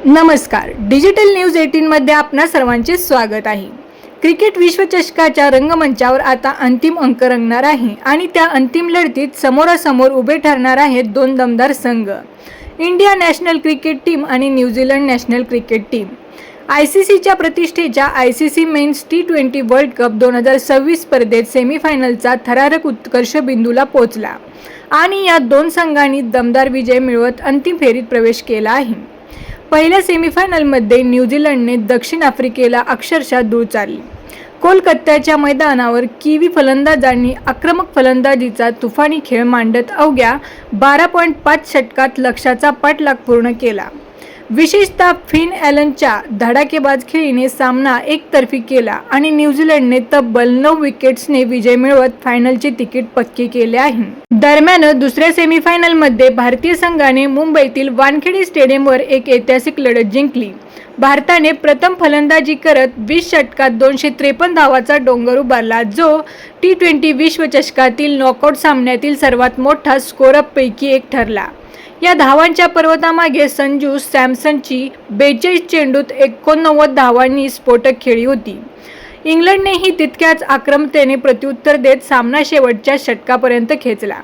नमस्कार, digital news 18 मध्ये आपणा सर्वांचे स्वागत आहे। क्रिकेट विश्वचषकाच्या रंगमंचावर आता अंतिम अंक रंगणार आहे आणि त्या अंतिम लढतीत समोरासमोर उभे ठरणार आहेत दोन दमदार संघ, इंडिया नॅशनल क्रिकेट टीम आणि न्यूझीलंड नॅशनल क्रिकेट टीम। आयसीसीच्या प्रतिष्ठेच्या ICC men's T20 world cup 2026 स्पर्धेत सेमीफायनलचा थरारक उत्कर्ष बिंदूला पोहोचला आणि या दोन संघांनी दमदार विजय मिळवत अंतिम फेरीत प्रवेश केला आहे। पहिल्या सेमीफायनलमध्ये न्यूझीलंडने दक्षिण आफ्रिकेला अक्षरशः धूळ चारली। कोलकात्याच्या मैदानावर किवी फलंदाजांनी आक्रमक फलंदाजीचा तुफानी खेळ मांडत अवघ्या 12.5 षटकात लक्ष्याचा पाठलाग पूर्ण केला। विशेषतः फिन ॲलनच्या धडाकेबाज खेळीने सामना एकतर्फी केला आणि न्यूझीलंडने तब्बल 9 विकेट्सने विजय मिळवत फायनलचे तिकीट पक्के केले आहे। दरम्यान दुसऱ्या सेमीफायनलमध्ये भारतीय संघाने मुंबईतील वानखेडे स्टेडियमवर एक ऐतिहासिक लढत जिंकली। भारताने प्रथम फलंदाजी करत 20 षटकात 253 धावांचा डोंगर उभारला, जो T20 विश्वचषकातील नॉकआउट सामन्यातील सर्वात मोठा स्कोरपैकी एक ठरला। या धावांच्या पर्वतामागे संजू सॅमसनची 42 चेंडूत 89 धावांनी स्फोटक खेळी होती। इंग्लंडनेही तितक्याच आक्रमकतेने प्रत्युत्तर देत सामना शेवटच्या षटकापर्यंत खेचला।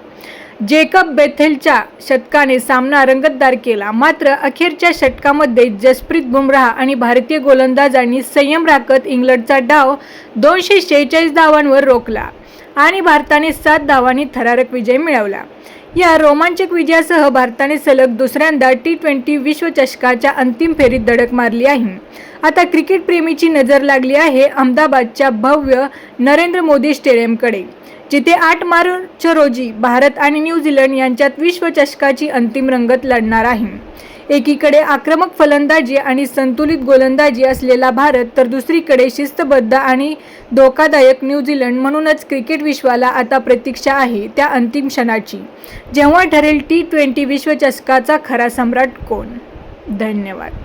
जेकब बेथेलच्या शतकाने सामना रंगतदार केला, मात्र अखेरच्या षटकामध्ये जसप्रीत बुमराह आणि भारतीय गोलंदाजांनी संयम राखत इंग्लंडचा डाव 246 धावांवर रोखला आणि भारताने 7 धावांनी थरारक विजय मिळवला। या रोमांचक विजयासह भारताने सलग दुसऱ्यांदा T20 विश्वचषकाच्या अंतिम फेरीत धडक मारली आहे। आता क्रिकेट प्रेमीची नजर लागली आहे अहमदाबादच्या भव्य नरेंद्र मोदी स्टेडियमकडे, जिथे 8 मार्च रोजी भारत आणि न्यूझीलंड यांच्यात विश्वचषकाची अंतिम रंगत लढणार आहे। एकीकडे आक्रमक फलंदाजी आणि संतुलित गोलंदाजी असलेला भारत, तर दुसरीकडे शिस्तबद्ध आणि धोकादायक न्यूझीलंड। म्हणूनच क्रिकेट विश्वाला आता प्रतीक्षा आहे त्या अंतिम क्षणाची, जेव्हा ठरेल T20 विश्वचषकाचा खरा सम्राट कोण। धन्यवाद।